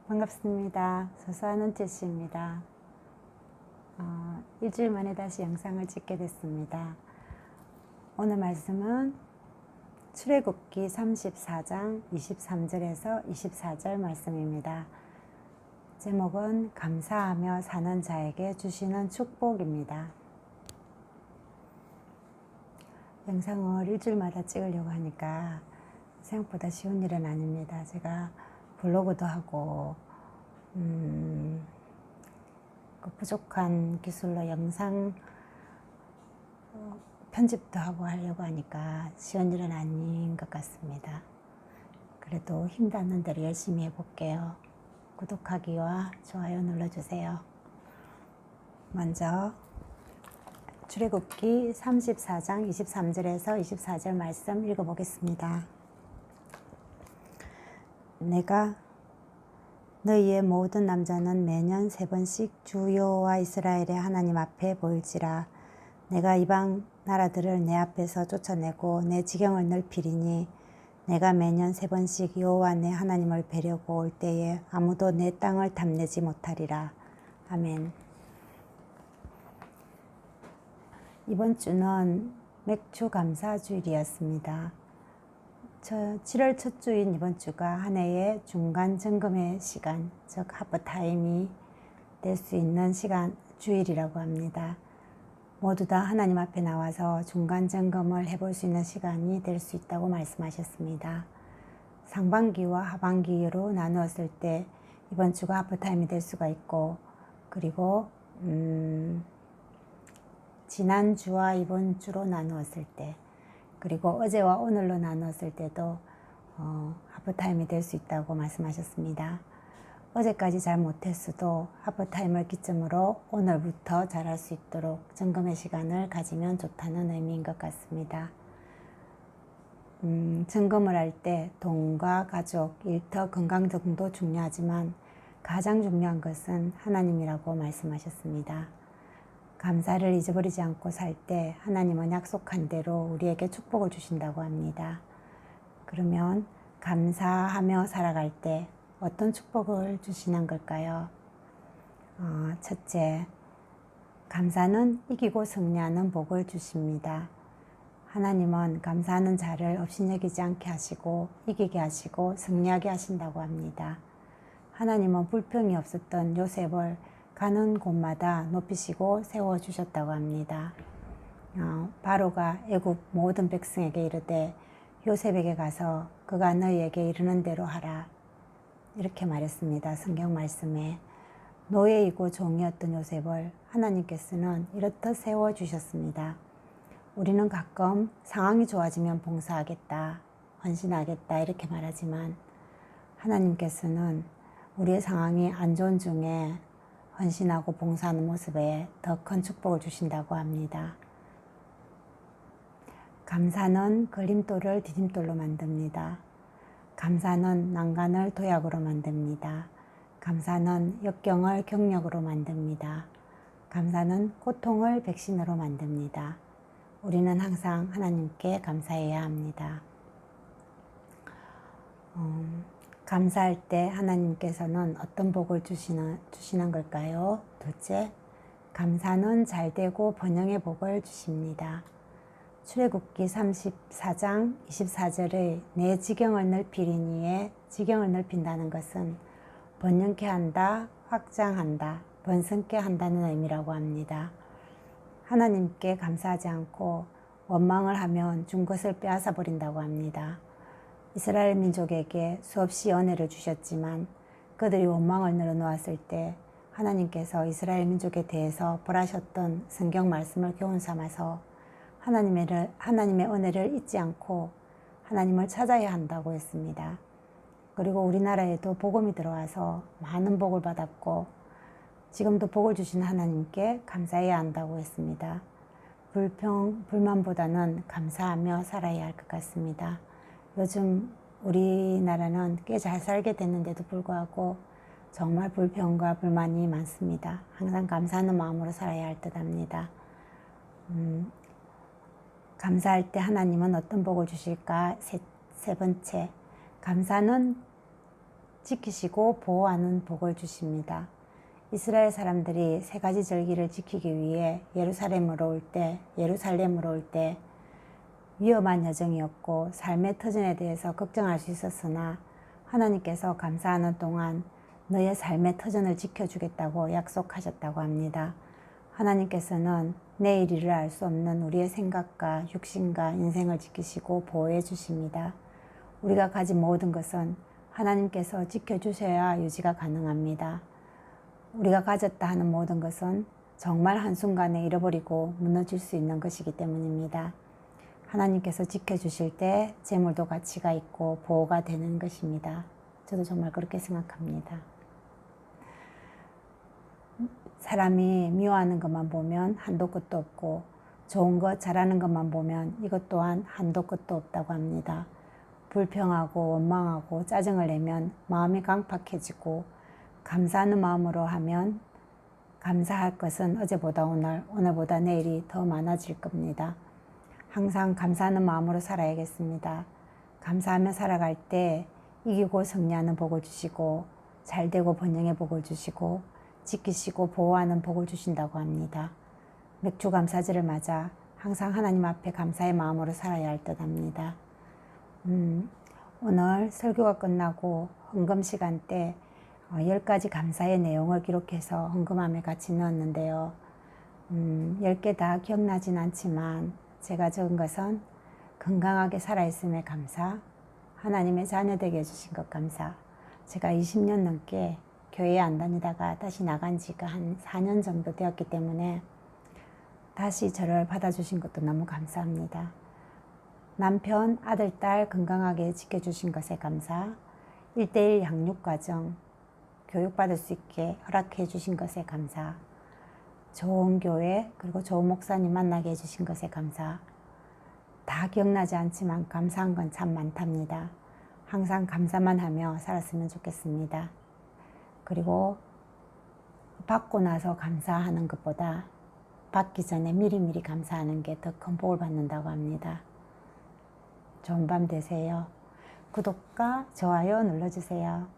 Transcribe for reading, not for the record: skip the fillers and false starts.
반갑습니다. 소소한 은채씨입니다. 일주일 만에 다시 영상을 찍게 됐습니다. 오늘 말씀은 출애굽기 34장 23절에서 24절 말씀입니다. 제목은 감사하며 사는 자에게 주시는 축복입니다. 영상을 일주일마다 찍으려고 하니까 생각보다 쉬운 일은 아닙니다. 제가 블로그도 하고 그 부족한 기술로 영상 편집도 하고 하려고 하니까 쉬운 일은 아닌 것 같습니다. 그래도 힘 닿는 대로 열심히 해볼게요. 구독하기와 좋아요 눌러주세요. 먼저 출애굽기 34장 23절에서 24절 말씀 읽어보겠습니다. 내가 너희의 모든 남자는 매년 3번씩 주 여호와 이스라엘의 하나님 앞에 보일지라. 내가 이방 나라들을 내 앞에서 쫓아내고 내 지경을 넓히리니 내가 매년 3번씩 여호와 내 하나님을 뵈려고 올 때에 아무도 내 땅을 탐내지 못하리라. 아멘. 이번 주는 맥주 감사 주일이었습니다. 7월 첫 주인 이번 주가 한 해의 중간 점검의 시간, 즉 하프타임이 될 수 있는 시간, 주일이라고 합니다. 모두 다 하나님 앞에 나와서 중간 점검을 해볼 수 있는 시간이 될 수 있다고 말씀하셨습니다. 상반기와 하반기로 나누었을 때 이번 주가 하프타임이 될 수가 있고, 그리고 지난주와 이번 주로 나누었을 때, 그리고 어제와 오늘로 나눴을 때도 하프타임이 될 수 있다고 말씀하셨습니다. 어제까지 잘 못했어도 하프타임을 기점으로 오늘부터 잘할 수 있도록 점검의 시간을 가지면 좋다는 의미인 것 같습니다. 점검을 할 때 돈과 가족, 일터, 건강 등도 중요하지만 가장 중요한 것은 하나님이라고 말씀하셨습니다. 감사를 잊어버리지 않고 살 때 하나님은 약속한 대로 우리에게 축복을 주신다고 합니다. 그러면 감사하며 살아갈 때 어떤 축복을 주시는 걸까요? 첫째, 감사는 이기고 승리하는 복을 주십니다. 하나님은 감사하는 자를 업신여기지 않게 하시고 이기게 하시고 승리하게 하신다고 합니다. 하나님은 불평이 없었던 요셉을 가는 곳마다 높이시고 세워주셨다고 합니다. 바로가 애굽 모든 백성에게 이르되 요셉에게 가서 그가 너희에게 이르는 대로 하라, 이렇게 말했습니다. 성경 말씀에 노예이고 종이었던 요셉을 하나님께서는 이렇듯 세워주셨습니다. 우리는 가끔 상황이 좋아지면 봉사하겠다, 헌신하겠다 이렇게 말하지만 하나님께서는 우리의 상황이 안 좋은 중에 헌신하고 봉사하는 모습에 더 큰 축복을 주신다고 합니다. 감사는 걸림돌을 디딤돌로 만듭니다. 감사는 난간을 도약으로 만듭니다. 감사는 역경을 경력으로 만듭니다. 감사는 고통을 백신으로 만듭니다. 우리는 항상 하나님께 감사해야 합니다. 감사할 때 하나님께서는 어떤 복을 주시는 걸까요? 둘째, 감사는 잘되고 번영의 복을 주십니다. 출애굽기 34장 24절의 내 지경을 넓히리니에 지경을 넓힌다는 것은 번영케 한다, 확장한다, 번성케 한다는 의미라고 합니다. 하나님께 감사하지 않고 원망을 하면 준 것을 빼앗아 버린다고 합니다. 이스라엘 민족에게 수없이 은혜를 주셨지만 그들이 원망을 늘어놓았을 때 하나님께서 이스라엘 민족에 대해서 벌하셨던 성경 말씀을 교훈 삼아서 하나님의 은혜를 잊지 않고 하나님을 찾아야 한다고 했습니다. 그리고 우리나라에도 복음이 들어와서 많은 복을 받았고 지금도 복을 주신 하나님께 감사해야 한다고 했습니다. 불만보다는 감사하며 살아야 할 것 같습니다. 요즘 우리나라는 꽤 잘 살게 됐는데도 불구하고 정말 불평과 불만이 많습니다. 항상 감사하는 마음으로 살아야 할 듯 합니다. 감사할 때 하나님은 어떤 복을 주실까? 세 번째, 감사는 지키시고 보호하는 복을 주십니다. 이스라엘 사람들이 세 가지 절기를 지키기 위해 예루살렘으로 올 때 위험한 여정이었고 삶의 터전에 대해서 걱정할 수 있었으나 하나님께서 감사하는 동안 너의 삶의 터전을 지켜주겠다고 약속하셨다고 합니다. 하나님께서는 내일 일을 알 수 없는 우리의 생각과 육신과 인생을 지키시고 보호해 주십니다. 우리가 가진 모든 것은 하나님께서 지켜주셔야 유지가 가능합니다. 우리가 가졌다 하는 모든 것은 정말 한순간에 잃어버리고 무너질 수 있는 것이기 때문입니다. 하나님께서 지켜주실 때 재물도 가치가 있고 보호가 되는 것입니다. 저도 정말 그렇게 생각합니다. 사람이 미워하는 것만 보면 한도 끝도 없고 좋은 것 잘하는 것만 보면 이것 또한 한도 끝도 없다고 합니다. 불평하고 원망하고 짜증을 내면 마음이 강팍해지고 감사하는 마음으로 하면 감사할 것은 어제보다 오늘보다 내일이 더 많아질 겁니다. 항상 감사하는 마음으로 살아야겠습니다. 감사하며 살아갈 때 이기고 승리하는 복을 주시고 잘되고 번영의 복을 주시고 지키시고 보호하는 복을 주신다고 합니다. 맥주감사절을 맞아 항상 하나님 앞에 감사의 마음으로 살아야 할 듯 합니다. 오늘 설교가 끝나고 헌금 시간 때 10가지 감사의 내용을 기록해서 헌금함에 같이 넣었는데요. 10개 다 기억나진 않지만 제가 적은 것은 건강하게 살아있음에 감사, 하나님의 자녀 되게 해주신 것 감사. 제가 20년 넘게 교회에 안 다니다가 다시 나간 지가 한 4년 정도 되었기 때문에 다시 저를 받아주신 것도 너무 감사합니다. 남편, 아들, 딸 건강하게 지켜주신 것에 감사, 1:1 양육과정 교육받을 수 있게 허락해 주신 것에 감사, 좋은 교회 그리고 좋은 목사님 만나게 해주신 것에 감사. 다 기억나지 않지만 감사한 건 참 많답니다. 항상 감사만 하며 살았으면 좋겠습니다. 그리고 받고 나서 감사하는 것보다 받기 전에 미리미리 감사하는 게 더 큰 복을 받는다고 합니다. 좋은 밤 되세요. 구독과 좋아요 눌러주세요.